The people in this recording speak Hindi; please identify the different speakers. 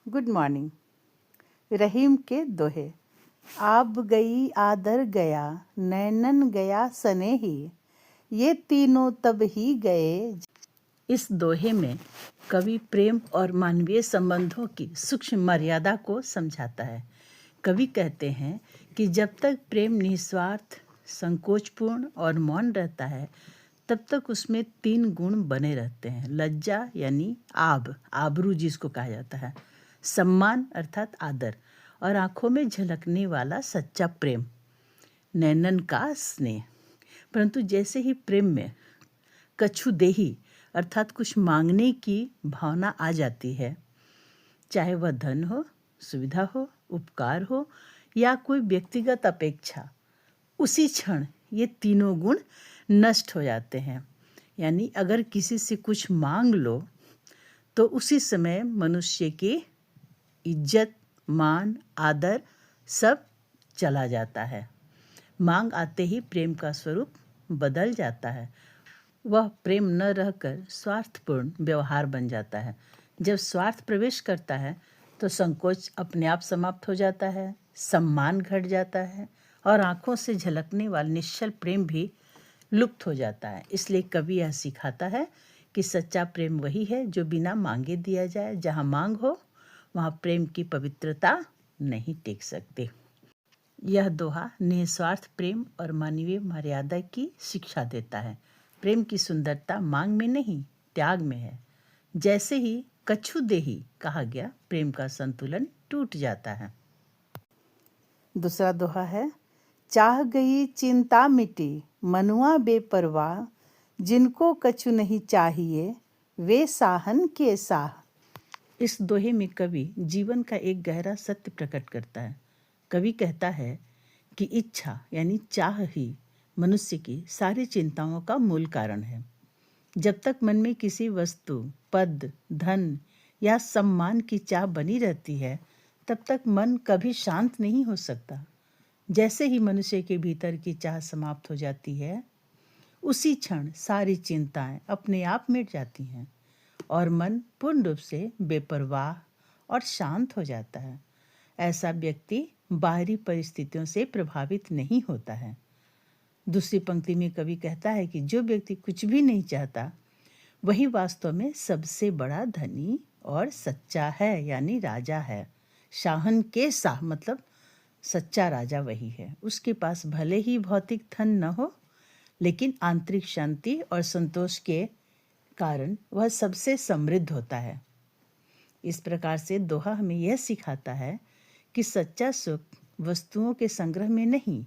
Speaker 1: Good morning. रहीम के दोहे। आब गई आदर गया, नैनन गया सनेही, ये तीनों तब ही गए। इस दोहे में कवि प्रेम और मानवीय संबंधों की सूक्ष्म मर्यादा को समझाता है। कवि कहते हैं कि जब तक प्रेम निस्वार्थ, संकोचपूर्ण और मौन रहता है, तब तक उसमें 3 गुण बने रहते हैं। लज्जा यानी आबरू जिसको कहा जाता है, सम्मान अर्थात आदर, और आंखों में झलकने वाला सच्चा प्रेम, नैनन का स्नेह। परंतु जैसे ही प्रेम में कछुदेही अर्थात कुछ मांगने की भावना आ जाती है, चाहे वह धन हो, सुविधा हो, उपकार हो या कोई व्यक्तिगत अपेक्षा, उसी क्षण ये तीनों गुण नष्ट हो जाते हैं। यानी अगर किसी से कुछ मांग लो तो उसी समय मनुष्य की इज्जत, मान, आदर सब चला जाता है। मांग आते ही प्रेम का स्वरूप बदल जाता है। वह प्रेम न रहकर स्वार्थपूर्ण व्यवहार बन जाता है। जब स्वार्थ प्रवेश करता है तो संकोच अपने आप समाप्त हो जाता है, सम्मान घट जाता है और आंखों से झलकने वाला निश्चल प्रेम भी लुप्त हो जाता है। इसलिए कवि यह सिखाता है कि सच्चा प्रेम वही है जो बिना मांगे दिया जाए। जहाँ मांग हो वहाँ प्रेम की पवित्रता नहीं टिक सकती। यह दोहा निस्वार्थ प्रेम और मानवीय मर्यादा की शिक्षा देता है। प्रेम की सुंदरता मांग में नहीं, त्याग में है। जैसे ही कछुदेही कहा गया, प्रेम का संतुलन टूट जाता है। दूसरा दोहा है। चाह गई चिंता मिटी, मनुआ बेपरवाह, जिनको कछु नहीं चाहिए, वे साहन के साह। इस दोहे में कवि जीवन का एक गहरा सत्य प्रकट करता है। कवि कहता है कि इच्छा यानी चाह ही मनुष्य की सारी चिंताओं का मूल कारण है। जब तक मन में किसी वस्तु, पद, धन या सम्मान की चाह बनी रहती है, तब तक मन कभी शांत नहीं हो सकता। जैसे ही मनुष्य के भीतर की चाह समाप्त हो जाती है, उसी क्षण सारी चिंताएं अपने आप मिट जाती हैं और मन पूर्ण रूप से बेपरवाह और शांत हो जाता है। ऐसा व्यक्ति बाहरी परिस्थितियों से प्रभावित नहीं होता है। दूसरी पंक्ति में कवि कहता है कि जो व्यक्ति कुछ भी नहीं चाहता, वही वास्तव में सबसे बड़ा धनी और सच्चा है, यानी राजा है। शाहन के शाह मतलब सच्चा राजा वही है। उसके पास भले ही भौतिक धन न हो, लेकिन आंतरिक शांति और संतोष के कारण वह सबसे समृद्ध होता है। इस प्रकार से दोहा हमें यह सिखाता है कि सच्चा सुख वस्तुओं के संग्रह में नहीं,